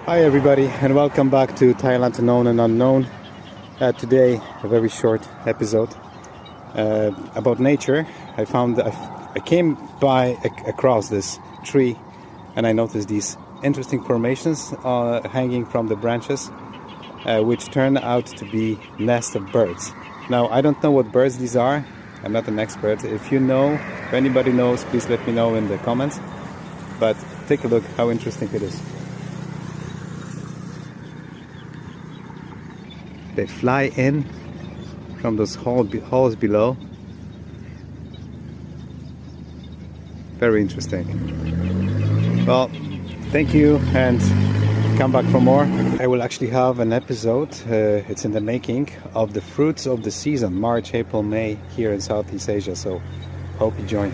Hi everybody and welcome back to Thailand Known and Unknown. Today a very short episode about nature. I came across this tree and I noticed these interesting formations hanging from the branches which turn out to be nests of birds. Now I don't know what birds these are. I'm not an expert. If you know, if anybody knows, please let me know in the comments. But take a look how interesting it is. They fly in from those halls below. Very interesting. Well, thank you and come back for more. I will actually have an episode, it's in the making, of the fruits of the season, March, April, May, here in Southeast Asia. So hope you join.